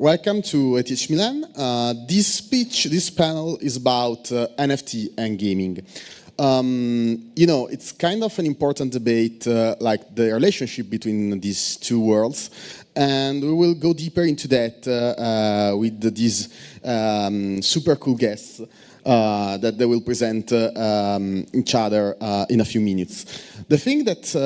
Welcome to ETHMilan. This panel is about NFT and gaming. It's kind of an important debate, like the relationship between these two worlds, and we will go deeper into that with these super cool guests that they will present each other in a few minutes. The thing that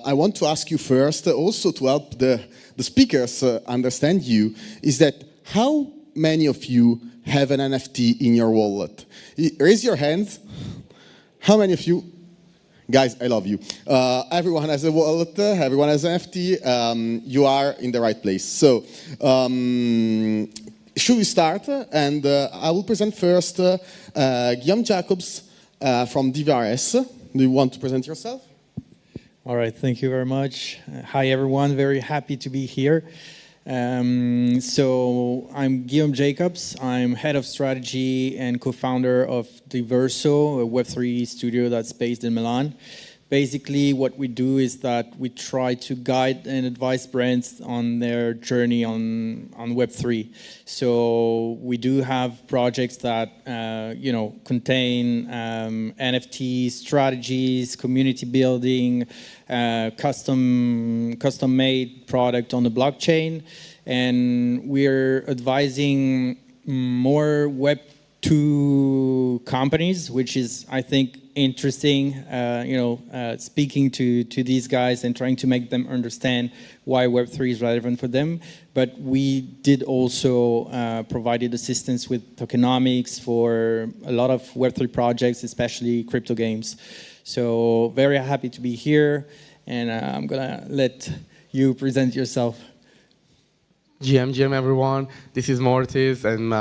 I want to ask you first, also to help the speakers understand you, is that how many of you have an NFT in your wallet? Raise your hands. How many of you? Guys, I love you. Everyone has a wallet, everyone has an NFT. You are in the right place. So, should we start? And I will present first Guillaume Jacobs from DVRS. Do you want to present yourself? All right, thank you very much. Hi, everyone. Very happy to be here. So I'm Guillaume Jacobs. I'm head of strategy and co-founder of Diverso, a Web3 studio that's based in Milan. Basically, what we do is that we try to guide and advise brands on their journey on Web3. So we do have projects that contain NFT strategies, community building, custom-made product on the blockchain, and we're advising more Web2 companies, which is, I think, interesting, speaking to these guys and trying to make them understand why Web3 is relevant for them. But we did also provided assistance with tokenomics for a lot of Web3 projects, especially crypto games. So very happy to be here, and I'm gonna let you present yourself. GM everyone, this is Morteza, and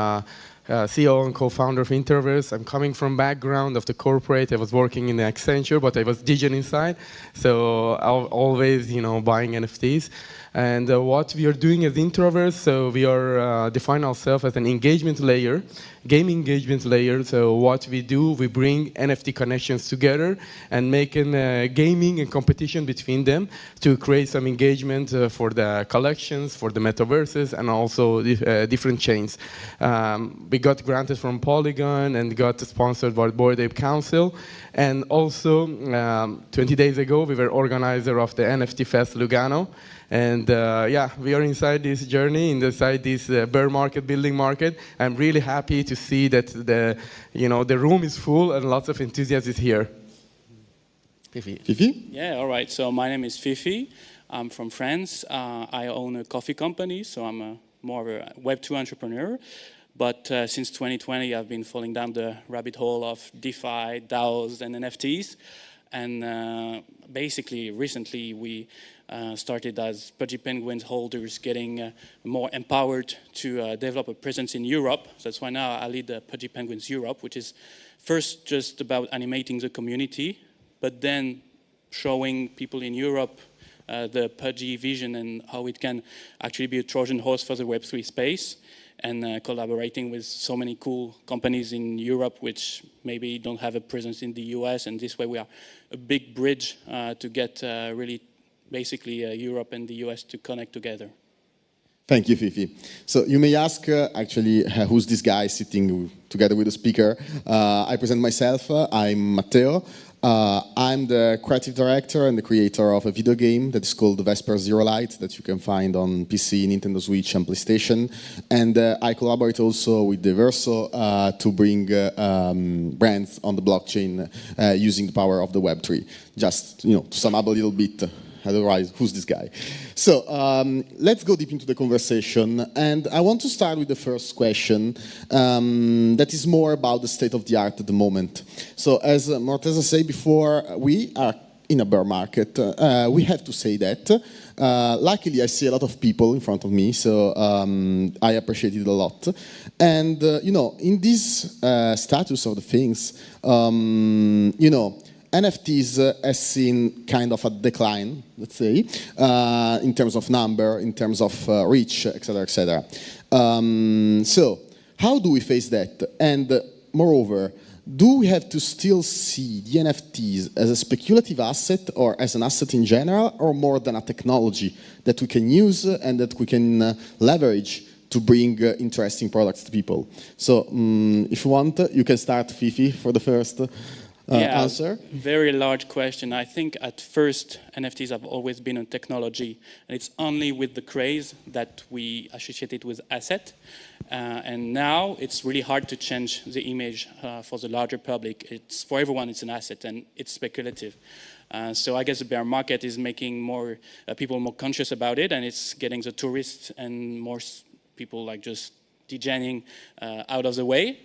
CEO and co-founder of Intraverse. I'm coming from background of the corporate. I was working in Accenture, but I was digital inside. So I'm always, buying NFTs. And what we are doing as Intraverse, so we are define ourselves as an engagement layer, gaming engagement layer. So what we do, we bring NFT connections together and making gaming and competition between them to create some engagement for the collections, for the metaverses, and also different chains. We got granted from Polygon and got sponsored by Bored Ape Council. And also, 20 days ago, we were organizer of the NFT Fest Lugano. And we are inside this journey, inside this bear market, building market. I'm really happy to see that the room is full and lots of enthusiasm is here. Fifi? Yeah, all right. So my name is Fifi. I'm from France. I own a coffee company, so I'm more of a Web2 entrepreneur. But since 2020, I've been falling down the rabbit hole of DeFi, DAOs, and NFTs. And basically, recently, we started as Pudgy Penguins holders getting more empowered to develop a presence in Europe. So that's why now I lead Pudgy Penguins Europe, which is first just about animating the community, but then showing people in Europe the Pudgy vision and how it can actually be a Trojan horse for the Web3 space, and collaborating with so many cool companies in Europe which maybe don't have a presence in the US, and this way we are a big bridge to get really basically Europe and the US to connect together. Thank you, Fifi. So you may ask, who's this guy sitting together with the speaker? I present myself. I'm Matteo. I'm the creative director and the creator of a video game that is called Vesper Zero Light that you can find on PC, Nintendo Switch, and PlayStation. And I collaborate also with Diverso to bring brands on the blockchain using the power of the Web3. Just to sum up a little bit. Otherwise, who's this guy? So let's go deep into the conversation. And I want to start with the first question that is more about the state of the art at the moment. So as Morteza said before, we are in a bear market. We have to say that. Luckily, I see a lot of people in front of me, so I appreciate it a lot. And, in this status of the things, NFTs has seen kind of a decline, let's say, in terms of number, in terms of reach, etc., etc. So, how do we face that? And moreover, do we have to still see the NFTs as a speculative asset or as an asset in general, or more than a technology that we can use and that we can leverage to bring interesting products to people. So if you want, you can start, Fifi, for the first answer. Very large question. I think at first NFTs have always been a technology, and it's only with the craze that we associate it with asset. And now it's really hard to change the image for the larger public. It's for everyone, it's an asset, and it's speculative. So I guess the bear market is making more people more conscious about it, and it's getting the tourists and more people like just degening out of the way,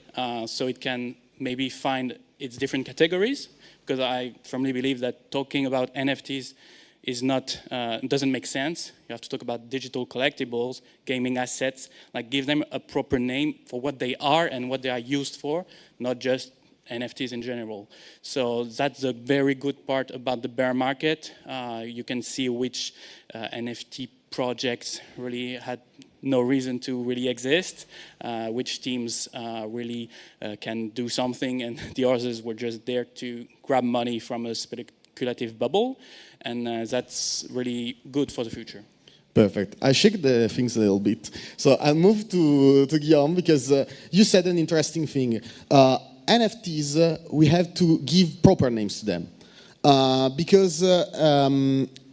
so it can maybe find its different categories. Because I firmly believe that talking about NFTs is not doesn't make sense. You have to talk about digital collectibles, gaming assets, like give them a proper name for what they are and what they are used for, not just NFTs in general. So that's a very good part about the bear market. You can see which NFT projects really had no reason to really exist, which teams really can do something, and the others were just there to grab money from a speculative bubble, and that's really good for the future. Perfect. I shake the things a little bit. So I'll move to Guillaume, because you said an interesting thing. NFTs, we have to give proper names to them. Because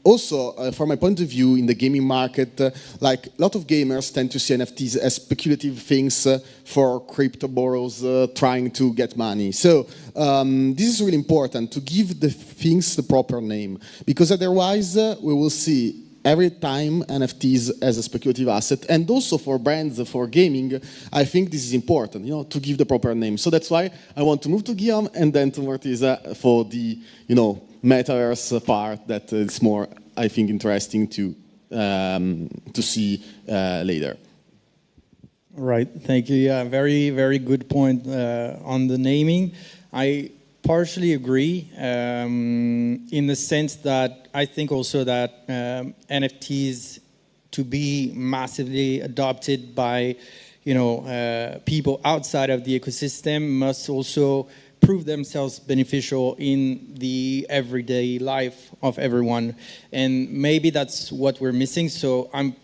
also, from my point of view, in the gaming market, like a lot of gamers tend to see NFTs as speculative things for crypto borrows trying to get money. So this is really important, to give the things the proper name, because otherwise we will see every time NFTs as a speculative asset, and also for brands, for gaming, I think this is important, to give the proper name. So that's why I want to move to Guillaume and then to Morteza for the, metaverse part that is more, I think, interesting to see later. Right, thank you. Yeah, very, very good point on the naming. I partially agree in the sense that I think also that NFTs to be massively adopted by people outside of the ecosystem must also prove themselves beneficial in the everyday life of everyone, and maybe that's what we're missing. So I'm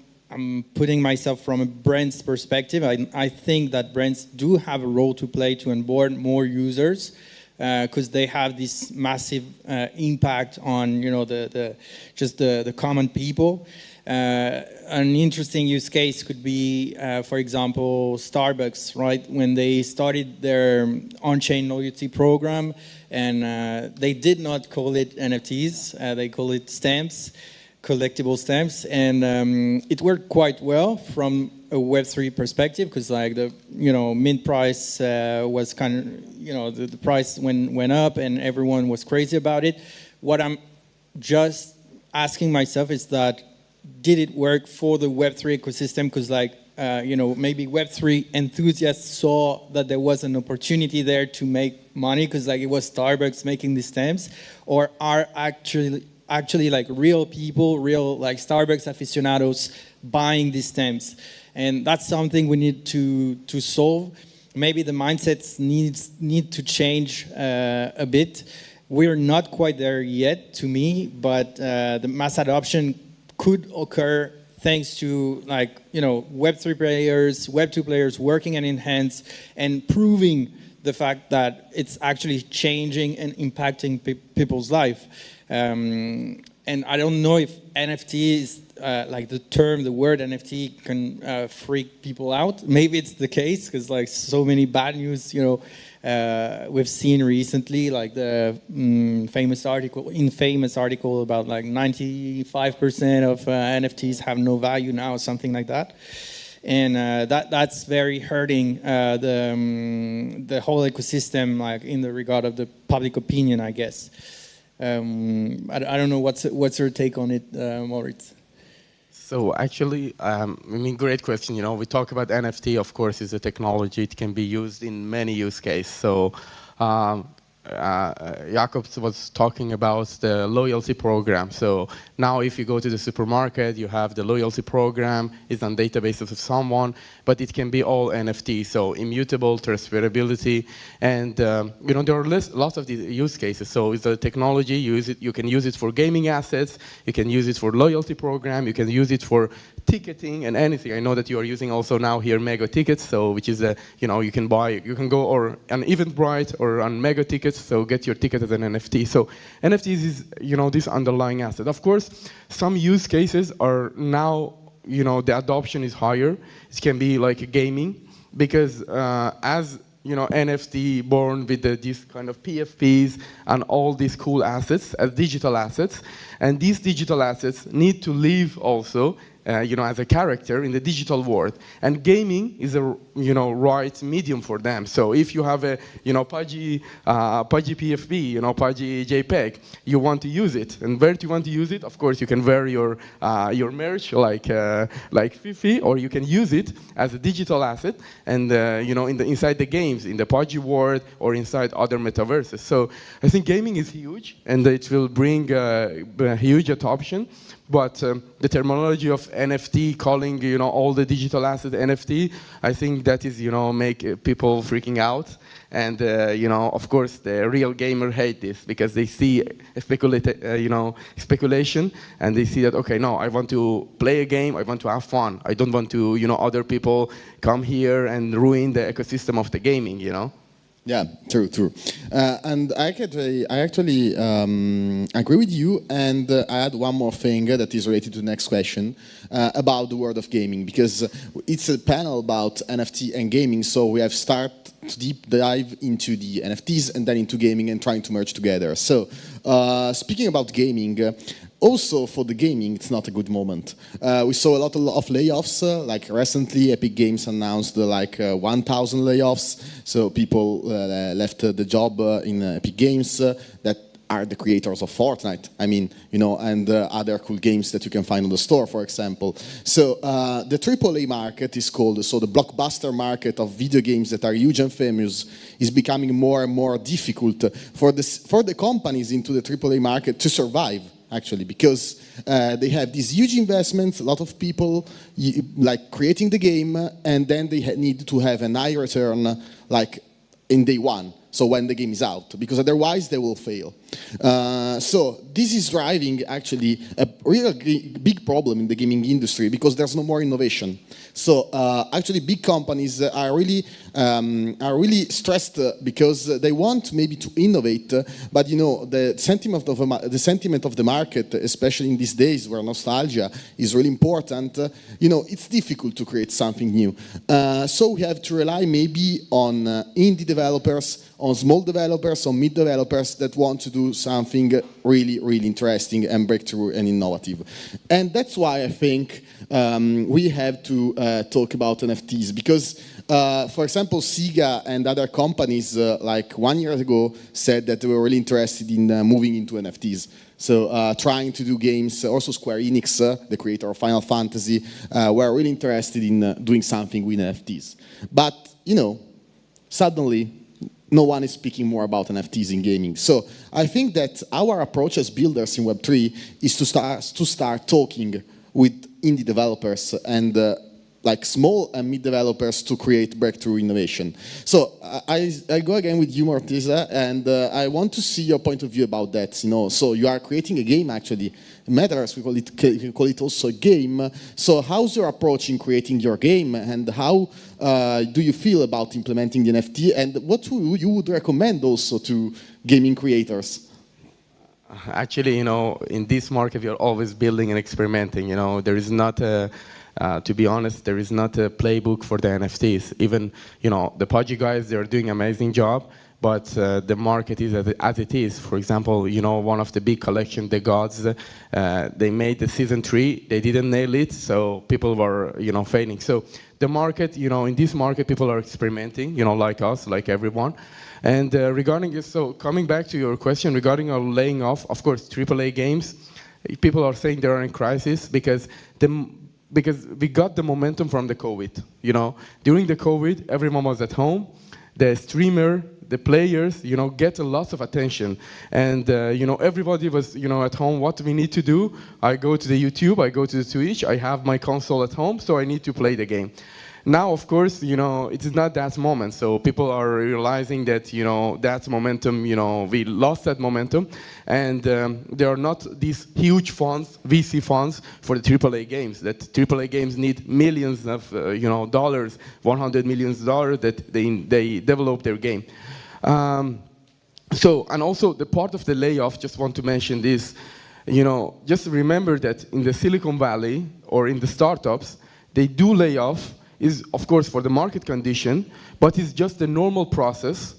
putting myself from a brand's perspective. I think that brands do have a role to play to onboard more users, because they have this massive impact on the common people. An interesting use case could be, for example, Starbucks, right? When they started their on-chain loyalty program, and they did not call it NFTs, they call it stamps, collectible stamps, and it worked quite well from a Web3 perspective, because like the mint price was kind of the price went up and everyone was crazy about it. What I'm just asking myself is that, did it work for the Web3 ecosystem? Because maybe Web3 enthusiasts saw that there was an opportunity there to make money, because it was Starbucks making these stamps, or are actually like real people, real like Starbucks aficionados buying these stamps? And that's something we need to solve. Maybe the mindsets need to change a bit. We're not quite there yet, to me, but the mass adoption could occur thanks to Web3 players, Web2 players working hand in hand and proving the fact that it's actually changing and impacting people's life. And I don't know if NFT is the word NFT can freak people out. Maybe it's the case, because so many bad news, we've seen recently, like the infamous article about 95% of NFTs have no value now, something like that. And that's very hurting the whole ecosystem, in the regard of the public opinion, I guess. I don't know, what's your take on it, Moritz? So actually, great question. We talk about NFT, of course, is a technology. It can be used in many use cases. So Jakob was talking about the loyalty program. So now if you go to the supermarket, you have the loyalty program, it's on database of someone, but it can be all NFT, so immutable, transferability, and there are lots of these use cases. So it's a technology, you can use it for gaming assets, you can use it for loyalty program, you can use it for ticketing and anything. I know that you are using also now here Mega Tickets, so which is a, you can buy, you can go or on Eventbrite or on Mega Tickets, so get your ticket as an NFT. So NFTs is, this underlying asset. Of course, some use cases are now, the adoption is higher. It can be like gaming, because as NFT born with these kind of PFPs and all these cool assets as digital assets, and these digital assets need to live also, as a character in the digital world, and gaming is a right medium for them. So if you have a Pudgy PFP, Pudgy JPEG, you want to use it, and where do you want to use it? Of course, you can wear your merch like Fifi, or you can use it as a digital asset, and inside the games, in the Pudgy world, or inside other metaverses. So I think gaming is huge, and it will bring a huge adoption. But the terminology of NFT, calling all the digital assets NFT, I think that is make people freaking out, and of course the real gamer hate this, because they see speculation, and they see that, okay, no, I want to play a game, I want to have fun, I don't want to other people come here and ruin the ecosystem of the gaming. Yeah, true. And I actually agree with you, and I add one more thing that is related to the next question about the world of gaming, because it's a panel about NFT and gaming, so we have started to deep dive into the NFTs and then into gaming and trying to merge together. So speaking about gaming, also for the gaming, it's not a good moment. We saw a lot of layoffs. Like recently, Epic Games announced 1,000 layoffs. So people left the job in Epic Games that are the creators of Fortnite. I mean, and other cool games that you can find on the store, for example. So the AAA market is called, so the blockbuster market of video games that are huge and famous is becoming more and more difficult for the companies into the AAA market to survive, actually, because they have these huge investments, a lot of people creating the game, and then they need to have an high return in day one, so when the game is out, because otherwise they will fail. So this is driving actually a real big problem in the gaming industry, because there's no more innovation. So actually big companies are really stressed because they want maybe to innovate, but the sentiment of the market, especially in these days where nostalgia is really important, it's difficult to create something new. So we have to rely maybe on indie developers, on small developers, on mid developers that want to do something really, really interesting and breakthrough and innovative. And that's why I think we have to talk about NFTs, because, for example, Sega and other companies 1 year ago said that they were really interested in moving into NFTs. So trying to do games, also Square Enix, the creator of Final Fantasy, were really interested in doing something with NFTs. But, suddenly, no one is speaking more about NFTs in gaming. So I think that our approach as builders in Web3 is to start talking with indie developers and small and mid developers to create breakthrough innovation. So I go again with you, Morteza, and I want to see your point of view about that. So you are creating a game, actually. Metaverse, we call it also a game. So how's your approach in creating your game, and how do you feel about implementing the NFT, and what you would recommend also to gaming creators? Actually, in this market, we are always building and experimenting. There is not to be honest, there is not a playbook for the NFTs. Even, the Pudgy guys, they're doing an amazing job, but the market is as it is. For example, one of the big collection, The Gods, they made the season 3, they didn't nail it, so people were, failing. So the market, in this market, people are experimenting, like us, like everyone. And regarding this, so coming back to your question regarding our laying off, of course, AAA games, people are saying they are in crisis because we got the momentum from the COVID. During the COVID, everyone was at home. The streamer, the players, get a lot of attention, and everybody was, at home. What do we need to do? I go to the YouTube, I go to the Twitch. I have my console at home, so I need to play the game. Now, of course, it is not that moment. So people are realizing that, that momentum, we lost that momentum. And there are not these huge funds, VC funds, for the AAA games. That AAA games need millions of, dollars, $100 million that they develop their game. And also the part of the layoff, just want to mention this, just remember that in the Silicon Valley or in the startups, they do lay off, is of course for the market condition, but it's just a normal process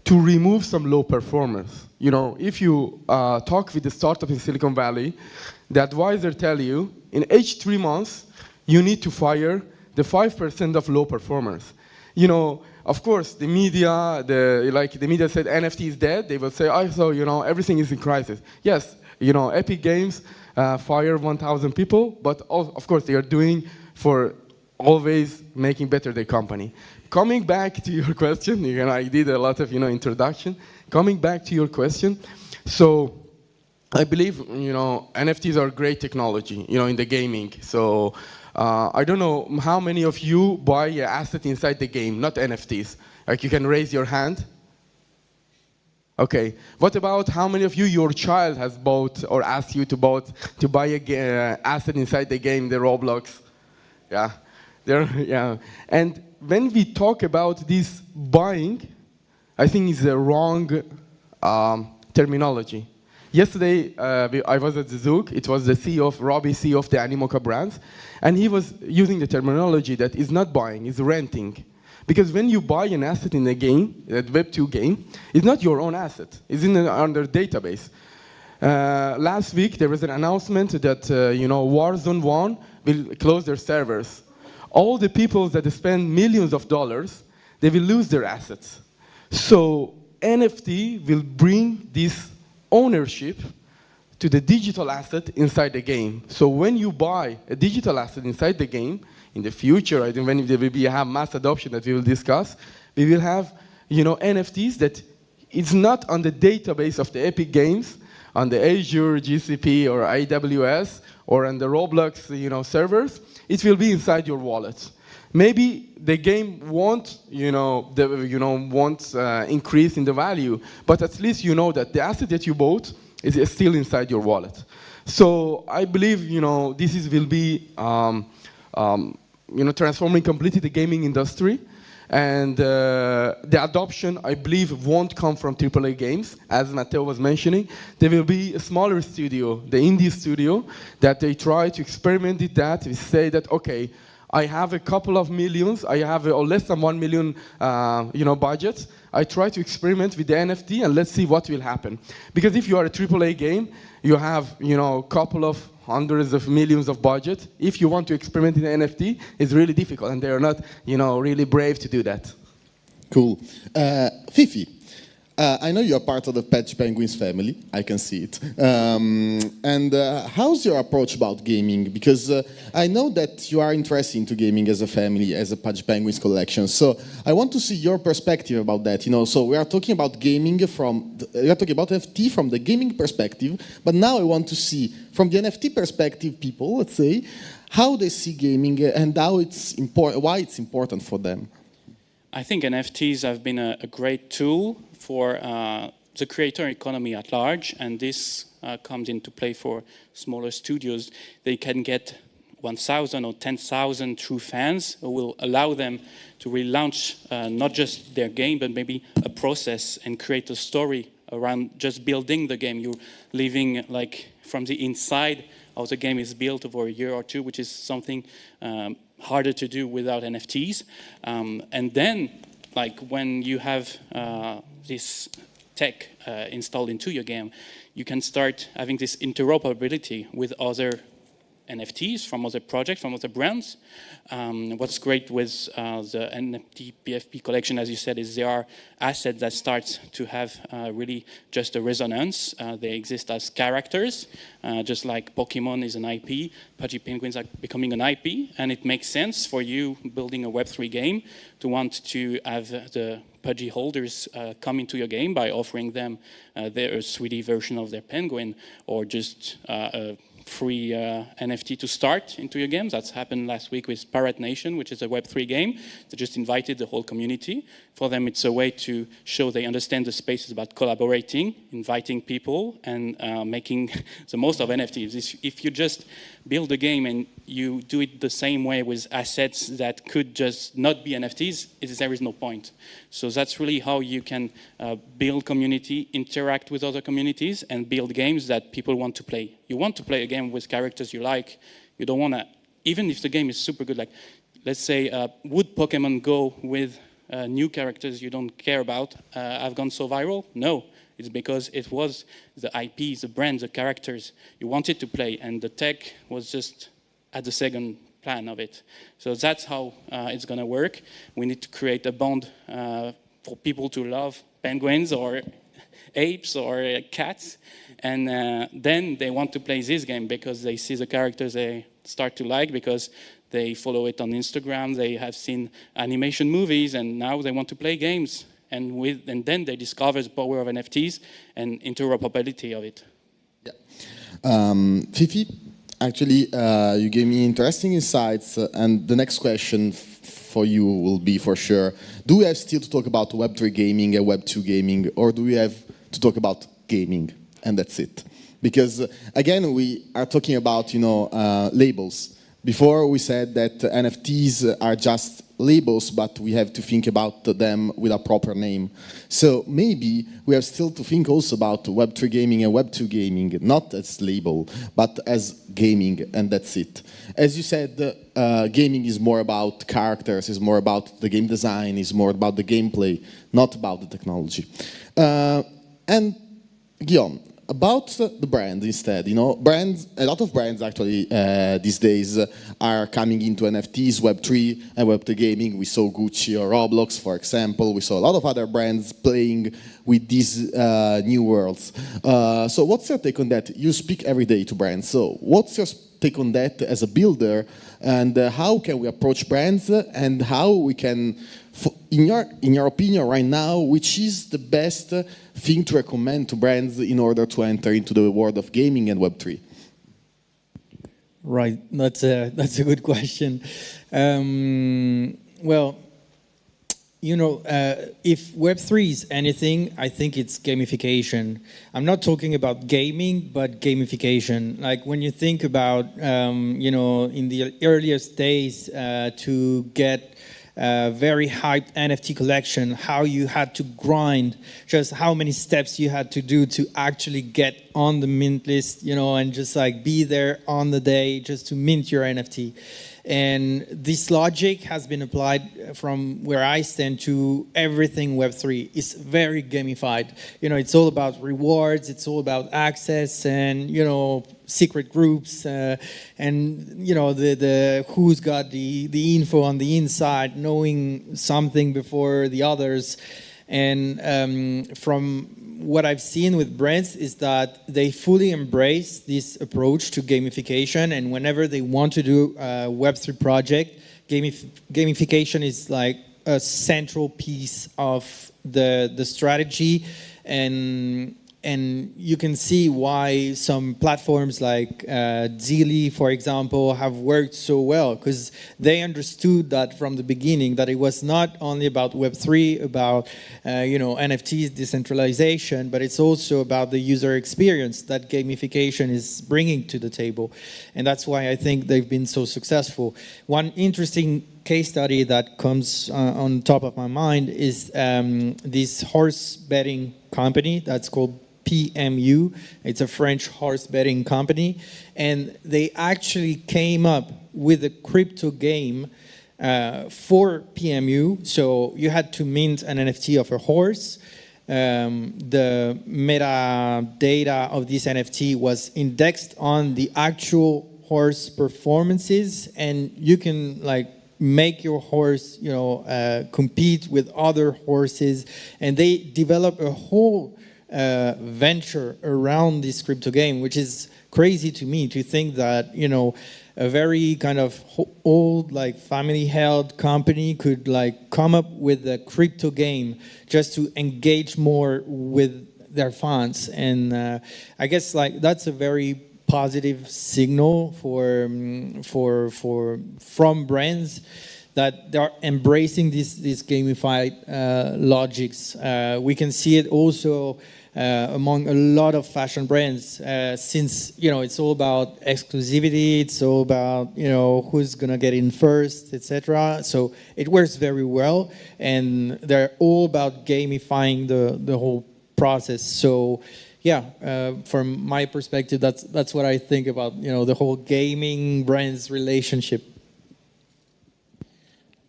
to remove some low performers. If you talk with the startup in Silicon Valley, the advisor tell you, in each 3 months, you need to fire the 5% of low performers. Of course, the media, the media said NFT is dead. They will say, so everything is in crisis. Yes, Epic Games fire 1,000 people, but of course they are doing for always making better their company. Coming back to your question, I did a lot of introduction. Coming back to your question, so I believe NFTs are great technology, in the gaming. So I don't know how many of you buy an asset inside the game, not NFTs. Like you can raise your hand. Okay. What about how many of you, your child has bought or asked you to buy an asset inside the game, the Roblox? Yeah. Yeah. And when we talk about this buying, I think it's the wrong terminology. Yesterday, I was at the Zook. It was the CEO of Robbie, CEO of the Animoca brands, and he was using the terminology that is not buying, is renting. Because when you buy an asset in a game, a Web2 game, it's not your own asset. It's under database. Last week, there was an announcement that Warzone 1 will close their servers. All the people that spend millions of dollars, they will lose their assets. So NFT will bring this ownership to the digital asset inside the game. So when you buy a digital asset inside the game, in the future, I think when there will have mass adoption that we will discuss, we will have NFTs that it's not on the database of the Epic Games, on the Azure, GCP, or AWS, or on the Roblox servers. It will be inside your wallet. Maybe the game won't, increase in the value, but at least you know that the asset that you bought is still inside your wallet. So I believe, this will be, transforming completely the gaming industry. And the adoption, I believe, won't come from AAA games, as Matteo was mentioning. There will be a smaller studio, the indie studio, that they try to experiment with that. We say that, okay, I have a couple of millions, I have less than 1 million, budget. I try to experiment with the NFT and let's see what will happen. Because if you are a AAA game, you have, a couple of hundreds of millions of budget. If you want to experiment in NFT, it's really difficult, and they are not, really brave to do that. Cool. Fifi, I know you're part of the Pudgy Penguins family. I can see it. And how's your approach about gaming? Because I know that you are interested into gaming as a family, as a Pudgy Penguins collection. So I want to see your perspective about that. So we are talking about gaming we are talking about NFT from the gaming perspective, but now I want to see from the NFT perspective, people, let's say, how they see gaming and how why it's important for them. I think NFTs have been a great tool for the creator economy at large, and this comes into play for smaller studios. They can get 1,000 or 10,000 true fans who will allow them to relaunch not just their game, but maybe a process and create a story around just building the game. You're living like from the inside how the game is built over a year or two, which is something harder to do without NFTs. And then, like when you have this tech installed into your game, you can start having this interoperability with other NFTs from other projects, from other brands. What's great with the NFT PFP collection, as you said, is there are assets that start to have really just a resonance. They exist as characters, just like Pokemon is an IP, Pudgy Penguins are becoming an IP, and it makes sense for you building a Web3 game to want to have the Pudgy holders come into your game by offering them their 3D version of their penguin, or just a free NFT to start into your games. That's happened last week with Pirate Nation, which is a Web3 game. They just invited the whole community. For them, it's a way to show they understand the space is about collaborating, inviting people, and making the most of NFTs. If you just build a game and you do it the same way with assets that could just not be NFTs, there is no point. So that's really how you can build community, interact with other communities, and build games that people want to play. You want to play a game with characters you like. You don't want to, even if the game is super good, like let's say, would Pokemon Go with new characters you don't care about have gone so viral? No, it's because it was the IP, the brand, the characters you wanted to play, and the tech was just at the second plan of it. So that's how it's going to work. We need to create a bond for people to love penguins or apes or cats, and then they want to play this game because they see the characters they start to like, because they follow it on Instagram, they have seen animation movies, and now they want to play games. And then they discover the power of NFTs and interoperability of it. Yeah. Fifi, actually, you gave me interesting insights, and the next question for you will be for sure, do we have still to talk about Web3 gaming and Web2 gaming, or do we have to talk about gaming, and that's it? Because, again, we are talking about, labels. Before we said that NFTs are just labels, but we have to think about them with a proper name. So maybe we have still to think also about Web3 gaming and Web2 gaming, not as label, but as gaming, and that's it. As you said, gaming is more about characters, is more about the game design, is more about the gameplay, not about the technology. And Guillaume, about the brand instead, brands, a lot of brands actually these days are coming into NFTs, Web3 and Web2 gaming. We saw Gucci or Roblox, for example. We saw a lot of other brands playing with these new worlds. So what's your take on that? You speak every day to brands. So what's your take on that as a builder, and how can we approach brands, and how we can, in your opinion right now, which is the best thing to recommend to brands in order to enter into the world of gaming and Web3? Right, that's a good question. Well, if Web3 is anything, I think it's gamification. I'm not talking about gaming, but gamification. Like when you think about, in the earliest days to get a very hyped NFT collection, how you had to grind, just how many steps you had to do to actually get on the mint list, and just like be there on the day just to mint your NFT. And this logic has been applied from where I stand to everything Web3. It's very gamified. It's all about rewards, it's all about access, and secret groups, and the who's got the info on the inside, knowing something before the others. And from what I've seen with brands is that they fully embrace this approach to gamification, and whenever they want to do a Web3 project, gamification is like a central piece of the strategy, and you can see why some platforms like delle, for example, have worked so well, because they understood that from the beginning, that it was not only about Web3, about NFTs, decentralization, but it's also about the user experience that gamification is bringing to the table. And that's why I think they've been so successful. One interesting case study that comes on top of my mind is this horse betting company that's called PMU. It's a French horse betting company, and they actually came up with a crypto game for PMU. So you had to mint an NFT of a horse. The metadata of this NFT was indexed on the actual horse performances, and you can make your horse, compete with other horses, and they develop a whole venture around this crypto game, which is crazy to me to think that a very kind of old family held company could come up with a crypto game just to engage more with their fans. And I guess that's a very positive signal from brands that they're embracing this gamified logics. We can see it also among a lot of fashion brands, since it's all about exclusivity, it's all about who's gonna get in first, etc. So it works very well, and they're all about gamifying the whole process. So yeah, from my perspective, that's what I think about the whole gaming brands relationship.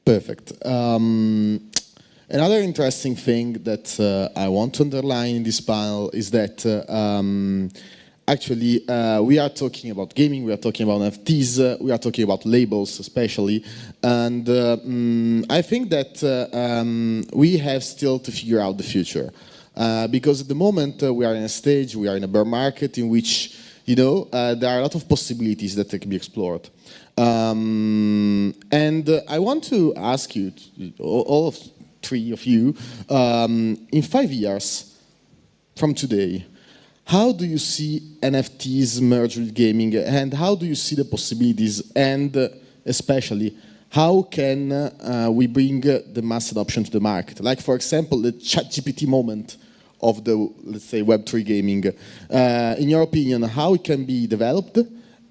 Perfect. Another interesting thing that I want to underline in this panel is that actually we are talking about gaming, we are talking about NFTs, we are talking about labels especially, and I think that we have still to figure out the future. Because at the moment we are in a stage, we are in a bear market in which there are a lot of possibilities that can be explored. And I want to ask you, all of three of you, in 5 years from today, how do you see NFTs merge with gaming, and how do you see the possibilities, and especially how can we bring the mass adoption to the market? Like, for example, the ChatGPT moment of the, let's say, Web3 gaming. In your opinion, how it can be developed,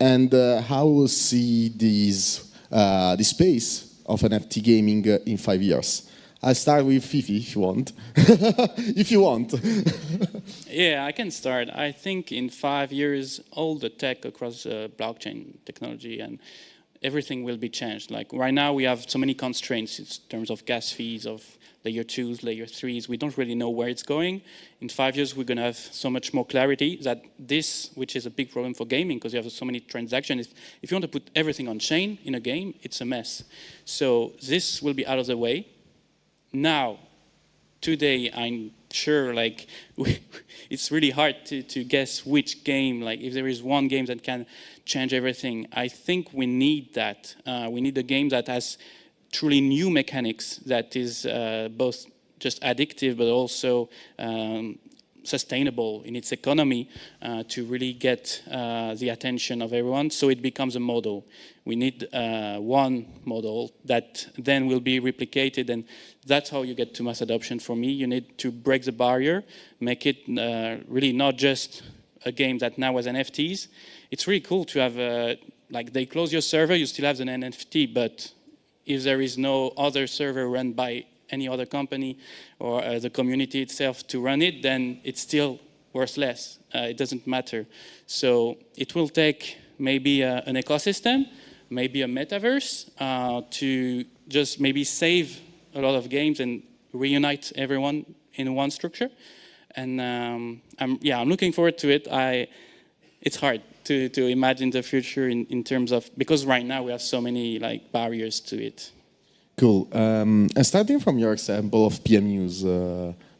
and how we'll see the space of NFT gaming in 5 years? I'll start with Fifi, if you want. If you want. Yeah, I can start. I think in 5 years, all the tech across blockchain technology and everything will be changed. Like right now, we have so many constraints in terms of gas fees, of layer 2s, layer 3s. We don't really know where it's going. In 5 years, we're going to have so much more clarity that this, which is a big problem for gaming, because you have so many transactions, if you want to put everything on chain in a game, it's a mess. So this will be out of the way. Now, today, I'm sure it's really hard to guess which game, like if there is one game that can change everything. I think we need that. We need a game that has truly new mechanics, that is both just addictive but also sustainable in its economy to really get the attention of everyone, so it becomes a model. We need one model that then will be replicated, and that's how you get to mass adoption for me. You need to break the barrier, make it really not just a game that now has NFTs. It's really cool to have, like they close your server, you still have an NFT, but if there is no other server run by any other company or the community itself to run it, then it's still worth less. It doesn't matter. So it will take maybe an ecosystem, maybe a metaverse to just maybe save a lot of games and reunite everyone in one structure. And I'm looking forward to it. It's hard to imagine the future in terms of, because right now we have so many barriers to it. Cool. And starting from your example of PMUs,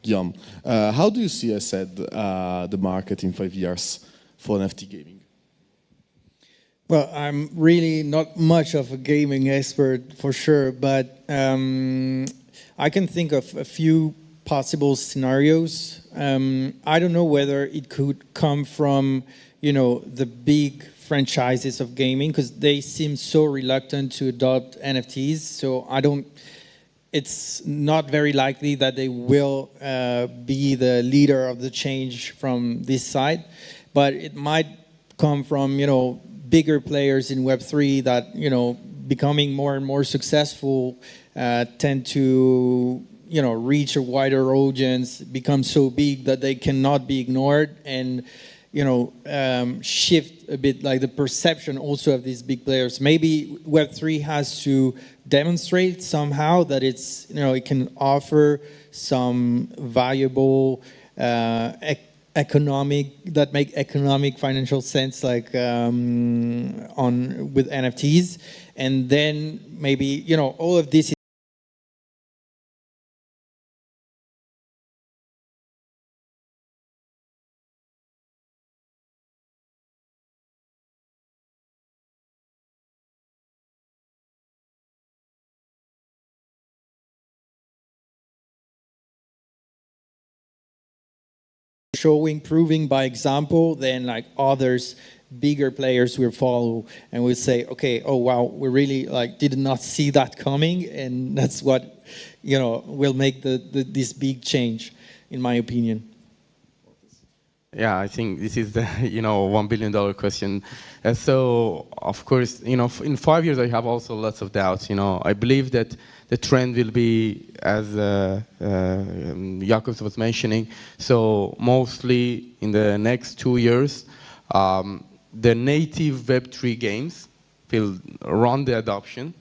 Guillaume, how do you see, I said, the market in 5 years for NFT gaming? Well, I'm really not much of a gaming expert for sure, but I can think of a few possible scenarios. I don't know whether it could come from, the big franchises of gaming, because they seem so reluctant to adopt NFTs. So it's not very likely that they will be the leader of the change from this side, but it might come from, bigger players in Web3 that, becoming more and more successful tend to, reach a wider audience, become so big that they cannot be ignored, and shift a bit the perception also of these big players. Maybe Web3 has to demonstrate somehow that it's, it can offer some valuable economic financial sense, with NFTs, and then maybe all of this proving by example, then others bigger players will follow and will say, okay, oh wow, we really like did not see that coming, and that's what will make this big change, in my opinion. Yeah, I think this is the $1 billion question. So of course, in 5 years I have also lots of doubts. I believe that the trend will be, as Jakobs was mentioning, so mostly in the next 2 years, the native Web3 games will run the adoption.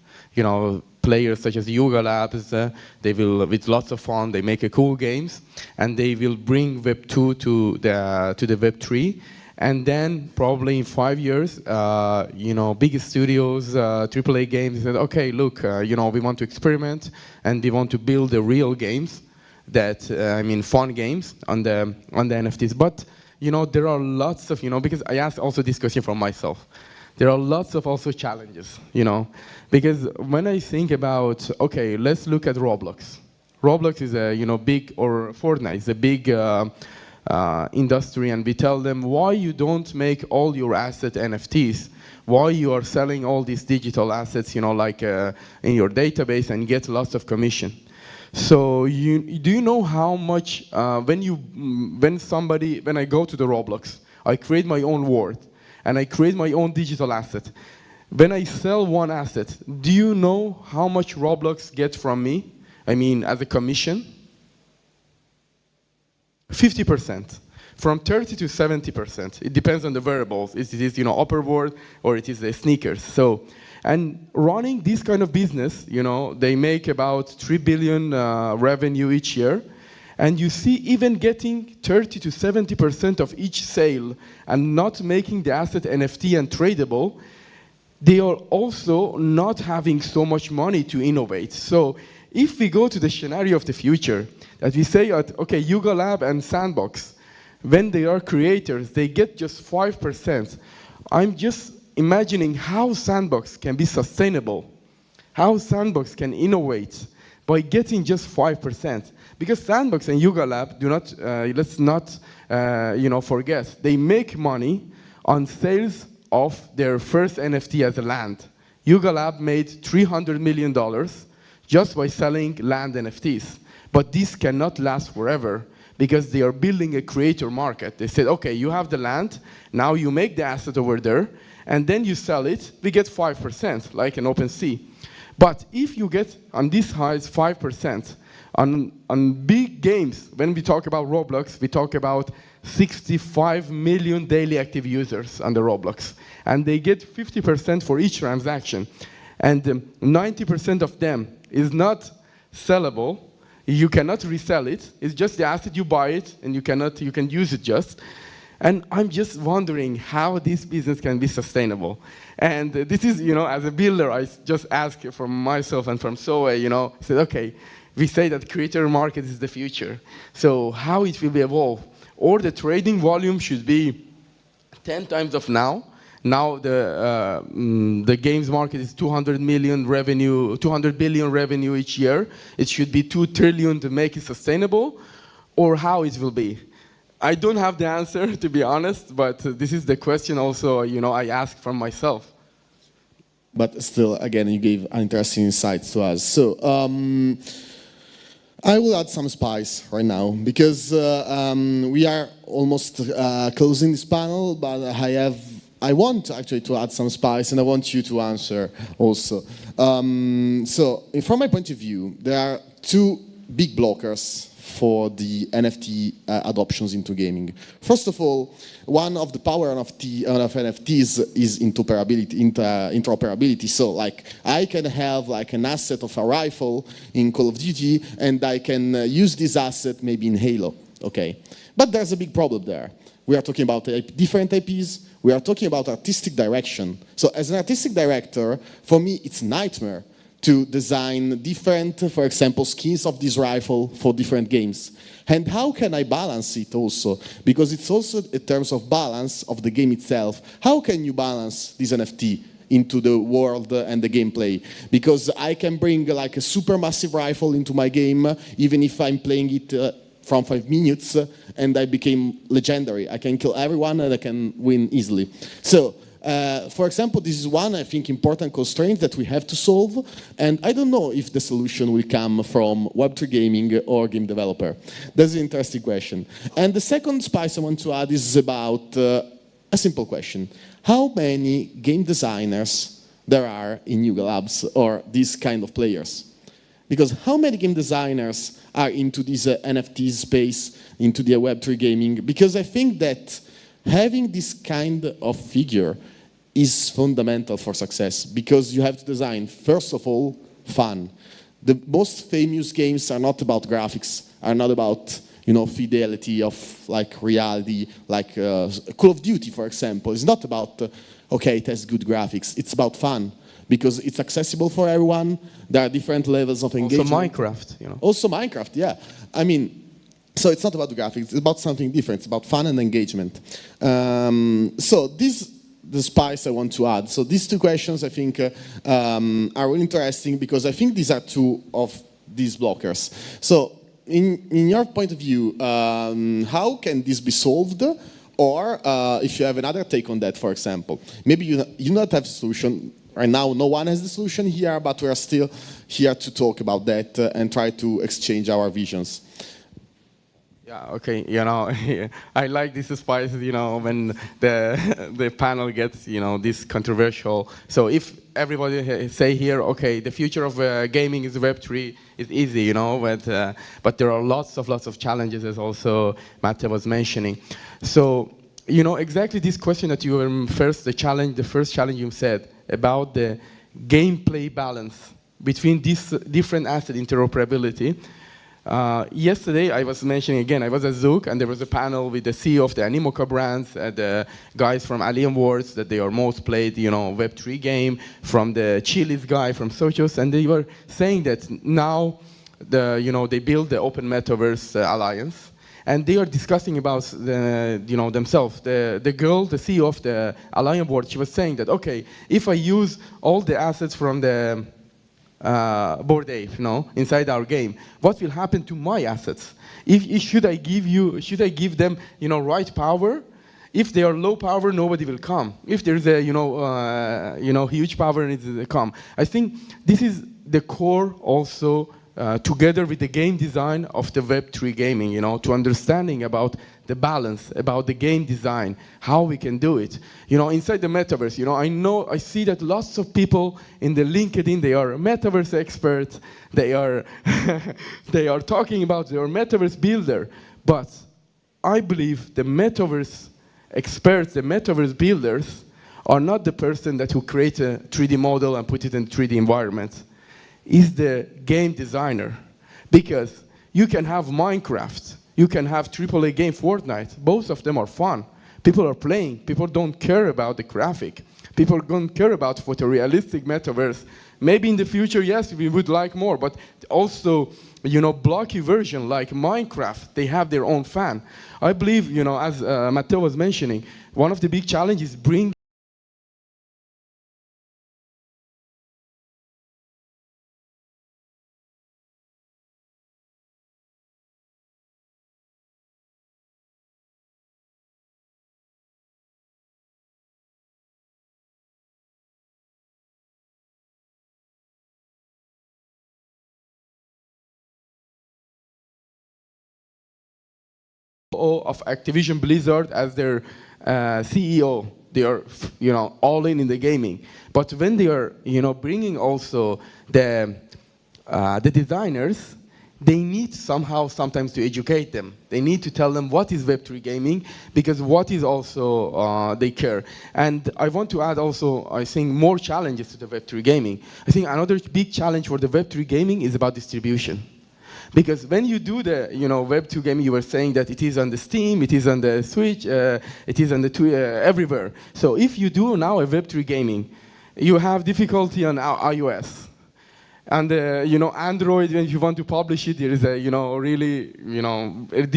Players such as Yuga Labs, they will, with lots of fun, they make cool games, and they will bring Web2 to the Web3. And then probably in 5 years, big studios, AAA games said, okay, look, we want to experiment and we want to build the real games fun games on the NFTs. But, there are lots of, because I asked also this question from myself. There are lots of also challenges, because when I think about, okay, let's look at Roblox. Roblox is a, big, or Fortnite is a big industry, and we tell them why you don't make all your asset NFTs, why you are selling all these digital assets, like in your database and get lots of commission. So do you know how much, when I go to the Roblox, I create my own world, and I create my own digital asset. When I sell one asset, do you know how much Roblox gets from me? As a commission? 50%. From 30 to 70%. It depends on the variables. It is, upper world, or it is the sneakers. So, and running this kind of business, they make about 3 billion revenue each year. And you see, even getting 30 to 70% of each sale and not making the asset NFT and tradable, they are also not having so much money to innovate. So if we go to the scenario of the future, that we say, okay, Yuga Lab and Sandbox, when they are creators, they get just 5%. I'm just imagining how Sandbox can be sustainable, how Sandbox can innovate by getting just 5%. Because Sandbox and Yuga Lab do not, let's not, forget, they make money on sales of their first NFT as a land. Yuga Lab made $300 million just by selling land NFTs. But this cannot last forever because they are building a creator market. They said, okay, you have the land, now you make the asset over there, and then you sell it, we get 5%, like an OpenSea. But if you get on this high 5%, on big games, when we talk about Roblox, we talk about 65 million daily active users on the Roblox. And they get 50% for each transaction. And 90% of them is not sellable. You cannot resell it. It's just the asset, you buy it, and you can use it just. And I'm just wondering how this business can be sustainable. And this is, as a builder, I just ask from myself and from Soe, said, okay, we say that creator market is the future. So how it will be evolved? Or the trading volume should be 10 times of now. Now the games market is 200 billion revenue each year. It should be 2 trillion to make it sustainable, or how it will be. I don't have the answer, to be honest, but this is the question also, I ask from myself. But still, again, you gave interesting insights to us. So I will add some spice right now, because we are almost closing this panel, but I want actually to add some spice, and I want you to answer also. So from my point of view, there are two big blockers for the NFT adoptions into gaming. First of all, one of the power of NFTs is interoperability. So like I can have like an asset of a rifle in Call of Duty, and I can use this asset maybe in Halo, okay? But there's a big problem there. We are talking about different IPs, we are talking about artistic direction. So as an artistic director, for me it's a nightmare to design different, for example, skins of this rifle for different games. And how can I balance it also? Because it's also in terms of balance of the game itself. How can you balance this NFT into the world and the gameplay? Because I can bring like a super massive rifle into my game, even if I'm playing it from 5 minutes, and I became legendary. I can kill everyone and I can win easily. So, for example, this is one, I think, important constraint that we have to solve, and I don't know if the solution will come from Web3 gaming or game developer. That's an interesting question. And the second spice I want to add is about a simple question. How many game designers there are in Yuga Labs or these kind of players? Because how many game designers are into this NFT space, into the Web3 gaming? Because I think that having this kind of figure is fundamental for success, because you have to design, first of all, fun. The most famous games are not about graphics, are not about fidelity of like reality, like Call of Duty, for example. It's not about, okay, it has good graphics. It's about fun, because it's accessible for everyone. There are different levels of engagement. Also Minecraft, Also Minecraft, yeah. I mean, so it's not about the graphics. It's about something different. It's about fun and engagement. So the spice I want to add. So these two questions, I think, are really interesting, because I think these are two of these blockers. So in your point of view, how can this be solved? Or if you have another take on that, for example, maybe you not have a solution. Right now, no one has the solution here, but we are still here to talk about that and try to exchange our visions. Yeah, okay, I like this spice, when the panel gets, this controversial. So if everybody say here, okay, the future of gaming is Web3, it's easy, but there are lots of challenges, as also Matteo was mentioning. So, exactly this question that you were the first challenge you said about the gameplay balance between these different asset interoperability. Yesterday, I was mentioning again, I was at Zook, and there was a panel with the CEO of the Animoca brands, the guys from Alien Wars, that they are most played, Web3 game, from the Chili's guy from Socios, and they were saying that now, they build the Open Metaverse Alliance, and they are discussing about themselves. The girl, the CEO of the Alliance board, she was saying that, okay, if I use all the assets from the Bored Ape, inside our game, what will happen to my assets? Should I give them, right power? If they are low power, nobody will come. If there's a, huge power, it will come. I think this is the core also, together with the game design of the Web3 gaming, to understanding about the balance, about the game design, how we can do it. Inside the metaverse, I see that lots of people in the LinkedIn, they are metaverse experts, they are, they are talking about their metaverse builder, but I believe the metaverse experts, the metaverse builders, are not the person who create a 3D model and put it in 3D environment. Is the game designer, because you can have Minecraft, you can have AAA game Fortnite, both of them are fun. People are playing, people don't care about the graphic, people don't care about photorealistic metaverse. Maybe in the future, yes, we would like more, but also, blocky version like Minecraft, they have their own fan. I believe, as Matteo was mentioning, one of the big challenges is bring of Activision Blizzard as their CEO. They are, all in the gaming. But when they are, bringing also the designers, they need sometimes to educate them. They need to tell them what is Web3 gaming, because what is also they care. And I want to add also, I think, more challenges to the Web3 gaming. I think another big challenge for the Web3 gaming is about distribution. Because when you do the Web2 gaming, you were saying that it is on the Steam, it is on the Switch, it is on the everywhere. So if you do now a Web3 gaming, you have difficulty on iOS. And Android, when you want to publish it, there is a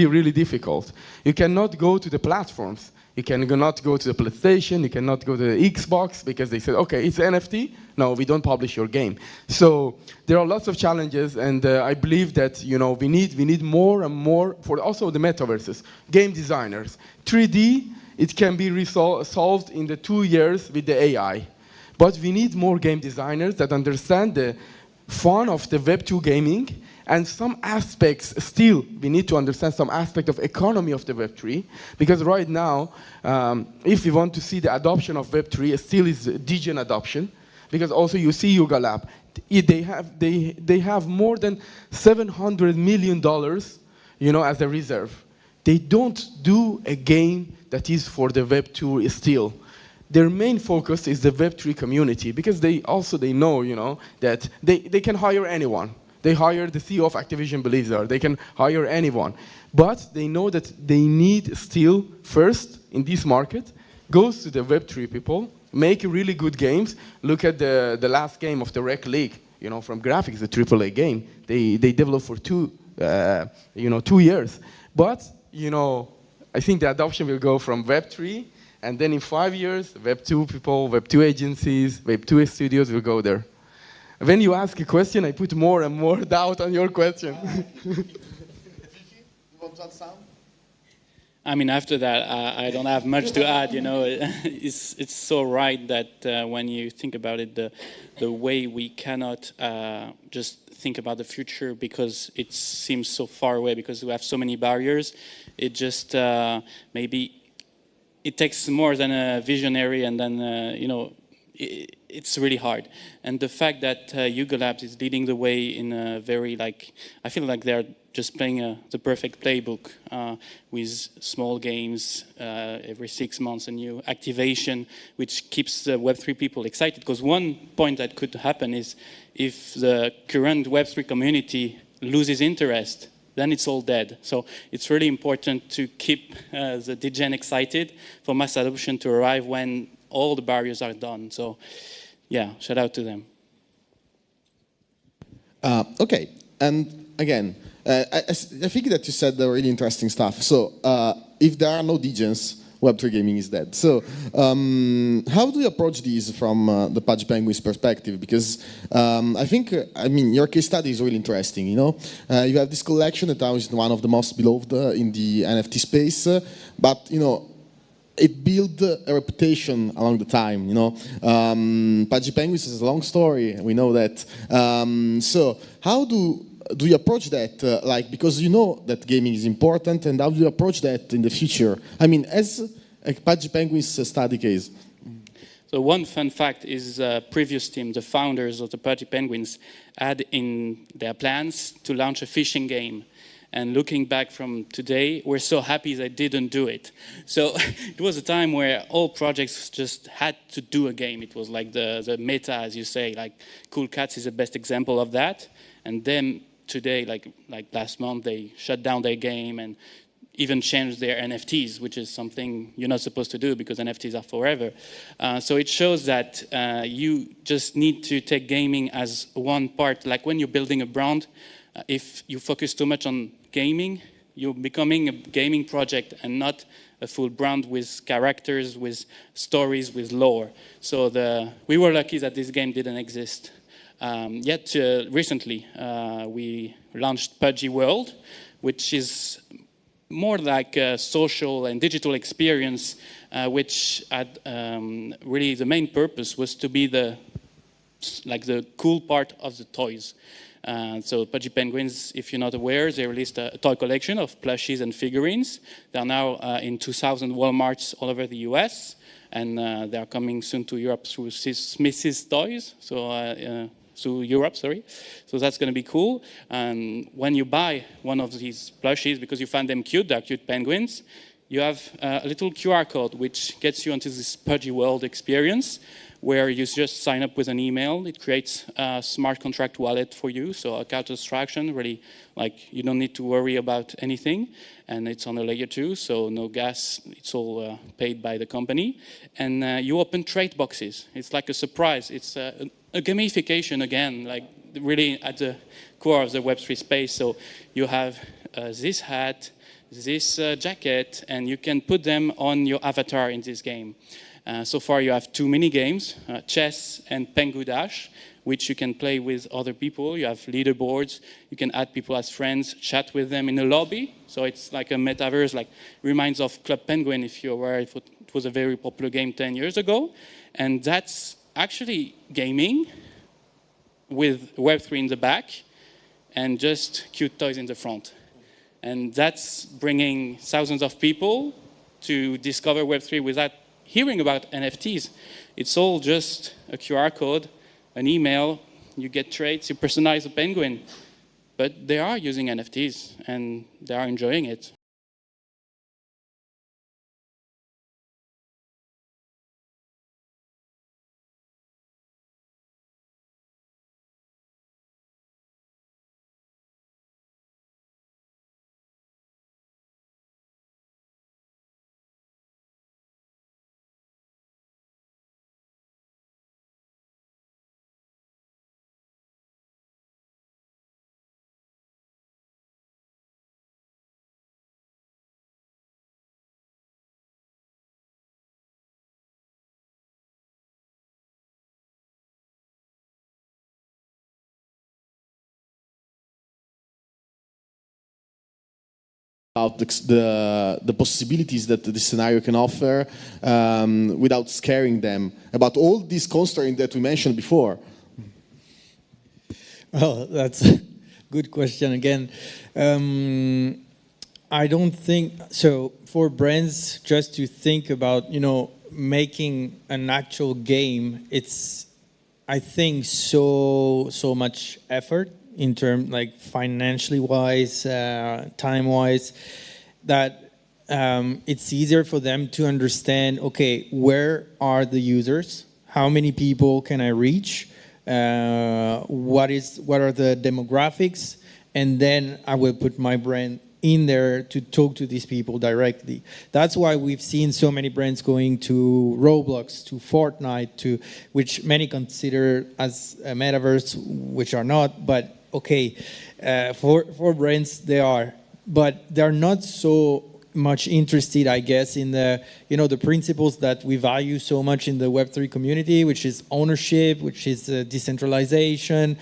really difficult. You cannot go to the platforms. You cannot go to the PlayStation, you cannot go to the Xbox because they said, okay, it's NFT. No, we don't publish your game. So there are lots of challenges, and I believe that we need more and more for also the metaverses, game designers. 3D, it can be solved in the 2 years with the AI, but we need more game designers that understand the fun of the Web2 gaming. And some aspects, still, we need to understand some aspect of economy of the Web3, because right now, if we want to see the adoption of Web3, it still is degen adoption, because also you see Yuga Lab, they have more than $700 million, as a reserve. They don't do a game that is for the Web2 still. Their main focus is the Web3 community, because they know, that they can hire anyone. They hire the CEO of Activision Blizzard. They can hire anyone. But they know that they need still, first, in this market, goes to the Web3 people, make really good games. Look at the last game of the Rec League, from graphics, the AAA game. They developed for 2 years. But, I think the adoption will go from Web3, and then in 5 years, Web2 people, Web2 agencies, Web2 studios will go there. When you ask a question, I put more and more doubt on your question. You want to add some? I mean, after that, I don't have much to add. It's so right that when you think about it, the way we cannot just think about the future because it seems so far away, because we have so many barriers. It just maybe it takes more than a visionary, and then it's really hard. And the fact that Yuga Labs is leading the way in a very, I feel like they're just playing the perfect playbook with small games every 6 months, a new activation, which keeps the Web3 people excited. Because one point that could happen is if the current Web3 community loses interest, then it's all dead. So it's really important to keep the degen excited for mass adoption to arrive when all the barriers are done. So yeah, shout out to them. Okay, and again, I think that you said the really interesting stuff. So if there are no degens, Web3 gaming is dead. So how do you approach these from the Pudgy Penguins perspective? Because I think, your case study is really interesting, You have this collection that is one of the most beloved in the NFT space, but, it built a reputation along the time, Pudgy Penguins is a long story, we know that. So how do you approach that? Because you know that gaming is important, and how do you approach that in the future? As a Pudgy Penguins study case. So one fun fact is previous team, the founders of the Pudgy Penguins, had in their plans to launch a fishing game. And looking back from today, we're so happy they didn't do it. So it was a time where all projects just had to do a game. It was like the meta, as you say, like Cool Cats is the best example of that. And then today, like last month, they shut down their game and even changed their NFTs, which is something you're not supposed to do because NFTs are forever. So it shows that you just need to take gaming as one part. Like when you're building a brand, if you focus too much on gaming, you're becoming a gaming project and not a full brand with characters, with stories, with lore. So we were lucky that this game didn't exist. Yet recently, we launched Pudgy World, which is more like a social and digital experience, which had really the main purpose was to be the cool part of the toys. So Pudgy Penguins, if you're not aware, they released a toy collection of plushies and figurines. They are now in 2,000 Walmarts all over the US, and they are coming soon to Europe through Smith's Toys, through Europe, sorry. So that's going to be cool. And when you buy one of these plushies, because you find them cute, they're cute penguins, you have a little QR code which gets you into this Pudgy World experience, where you just sign up with an email. It creates a smart contract wallet for you, so account abstraction, really, you don't need to worry about anything. And it's on a layer 2, so no gas, it's all paid by the company. And you open trade boxes. It's like a surprise. It's a gamification again, really at the core of the Web3 space. So you have this hat, this jacket, and you can put them on your avatar in this game. So far you have 2 mini games, chess and Pengu Dash, which you can play with other people. You have leaderboards, you can add people as friends, chat with them in a lobby. So it's like a metaverse, like reminds of Club Penguin, if you're aware. It was a very popular game 10 years ago. And that's actually gaming with Web3 in the back and just cute toys in the front. And that's bringing thousands of people to discover Web3 without hearing about NFTs. It's all just a QR code, an email, you get traits, you personalize a penguin. But they are using NFTs and they are enjoying it. About the possibilities that this scenario can offer without scaring them, about all these constraints that we mentioned before? Well, that's a good question again. I don't think, so for brands just to think about, making an actual game, it's, I think, so much effort in terms like financially wise, time wise, that it's easier for them to understand, okay, where are the users? How many people can I reach? What are the demographics? And then I will put my brand in there to talk to these people directly. That's why we've seen so many brands going to Roblox, to Fortnite, which many consider as a metaverse, which are not, but okay, for brands they are, but they're not so much interested, I guess, in the the principles that we value so much in the Web3 community, which is ownership, which is decentralization,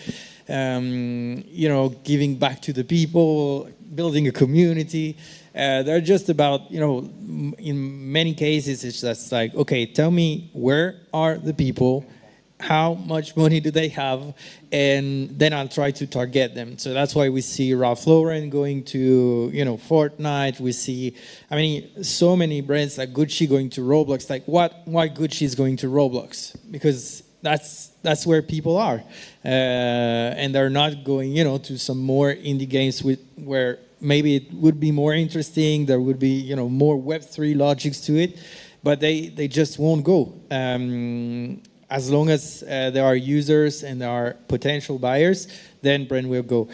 giving back to the people, building a community. They're just about, in many cases, it's just like, okay, tell me where are the people, how much money do they have, and then I'll try to target them. So that's why we see Ralph Lauren going to, Fortnite. We see, so many brands like Gucci going to Roblox. Like, why Gucci is going to Roblox? Because that's where people are, and they're not going, to some more indie games where maybe it would be more interesting. There would be, more Web3 logics to it, but they just won't go. As long as there are users and there are potential buyers, then brand will go.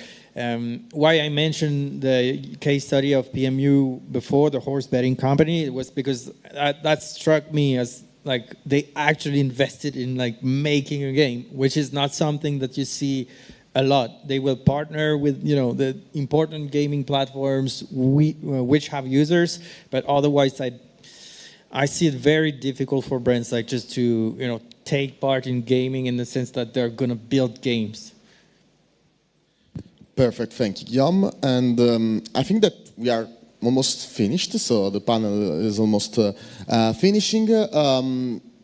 Why I mentioned the case study of PMU before, the horse betting company, it was because that struck me as like they actually invested in like making a game, which is not something that you see a lot. They will partner with the important gaming platforms which have users, but otherwise I see it very difficult for brands like just to take part in gaming in the sense that they're going to build games. Perfect, thank you, Guillaume. And I think that we are almost finished, so the panel is almost finishing.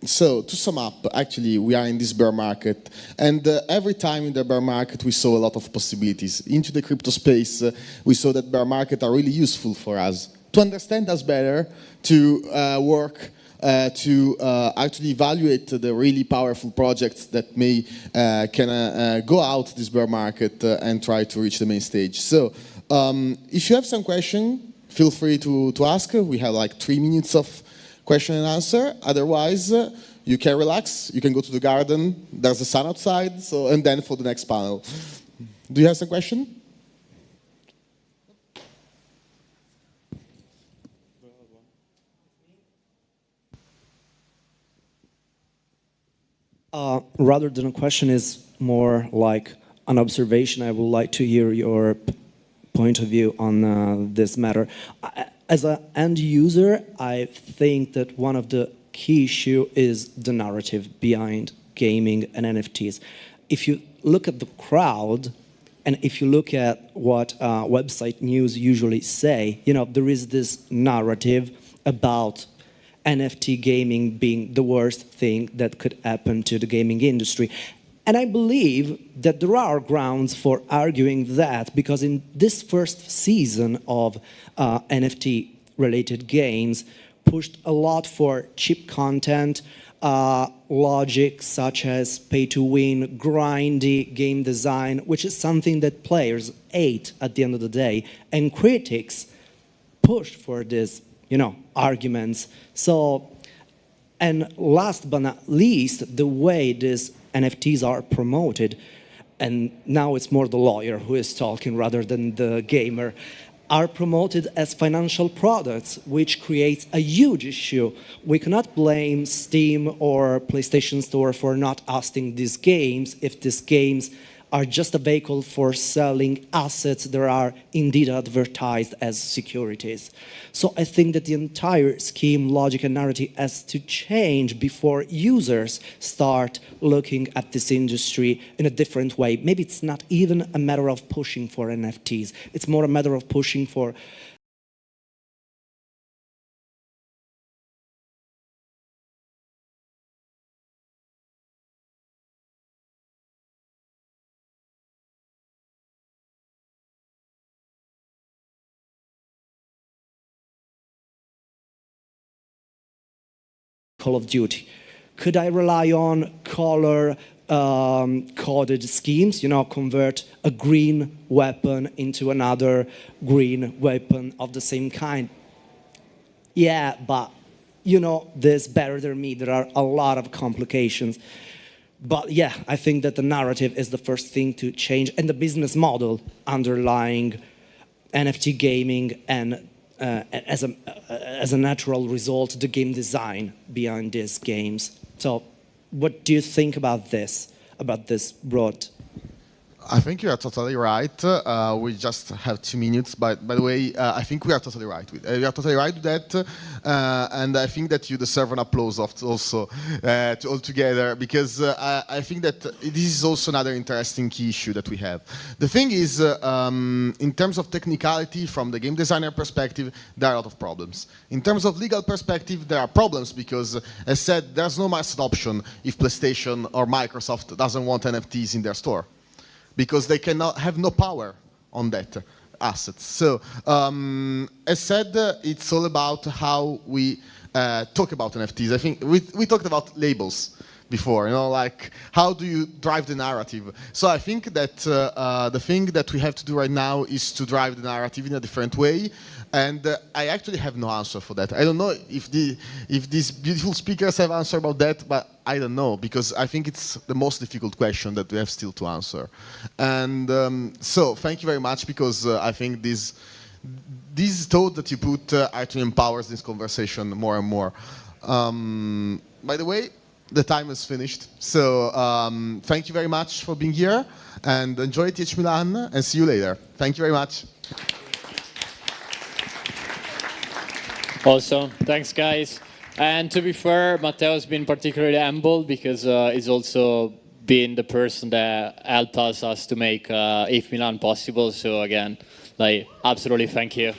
So to sum up, actually, we are in this bear market, and every time in the bear market, we saw a lot of possibilities. Into the crypto space, we saw that bear market are really useful for us to understand us better, to work, to actually evaluate the really powerful projects that can go out this bear market and try to reach the main stage. So if you have some question, feel free to ask. We have like 3 minutes of question and answer. Otherwise, you can relax. You can go to the garden. There's the sun outside. So, and then for the next panel. Do you have some question? Rather than a question, is more like an observation. I would like to hear your point point of view on this matter. As an end user, I think that one of the key issue is the narrative behind gaming and NFTs. If you look at the crowd, and if you look at what website news usually say, there is this narrative about NFT gaming being the worst thing that could happen to the gaming industry. And I believe that there are grounds for arguing that, because in this first season of NFT-related games, pushed a lot for cheap content, logic such as pay-to-win, grindy game design, which is something that players hate at the end of the day, and critics pushed for this, arguments. So, and last but not least, the way these NFTs are promoted, and now it's more the lawyer who is talking rather than the gamer, are promoted as financial products, which creates a huge issue. We cannot blame Steam or PlayStation Store for not hosting these games if these games are just a vehicle for selling assets that are indeed advertised as securities. So I think that the entire scheme, logic, and narrative has to change before users start looking at this industry in a different way. Maybe it's not even a matter of pushing for NFTs. It's more a matter of pushing for Call of Duty. Could I rely on color coded schemes, convert a green weapon into another green weapon of the same kind? Yeah, but this better than me. There are a lot of complications. But yeah, I think that the narrative is the first thing to change, and the business model underlying NFT gaming, and as a natural result, the game design behind these games. So what do you think about this broad? I think you are totally right. We just have 2 minutes, but by the way, I think we are totally right with that, and I think that you deserve an applause also all together, because I think that this is also another interesting key issue that we have. The thing is, in terms of technicality, from the game designer perspective, there are a lot of problems. In terms of legal perspective, there are problems because, as said, there's no mass adoption if PlayStation or Microsoft doesn't want NFTs in their store, because they cannot have no power on that asset. So, as said, it's all about how we talk about NFTs. I think we talked about labels before, like how do you drive the narrative? So I think that the thing that we have to do right now is to drive the narrative in a different way. And I actually have no answer for that. I don't know if these beautiful speakers have answer about that, but I don't know, because I think it's the most difficult question that we have still to answer. And so thank you very much, because I think this thought that you put actually empowers this conversation more and more. By the way, the time is finished. So thank you very much for being here, and enjoy ETHMilan, and see you later. Thank you very much. Awesome. Thanks, guys. And to be fair, Matteo has been particularly humble, because he's also been the person that helped us to make ETHMilan possible. So again, absolutely thank you.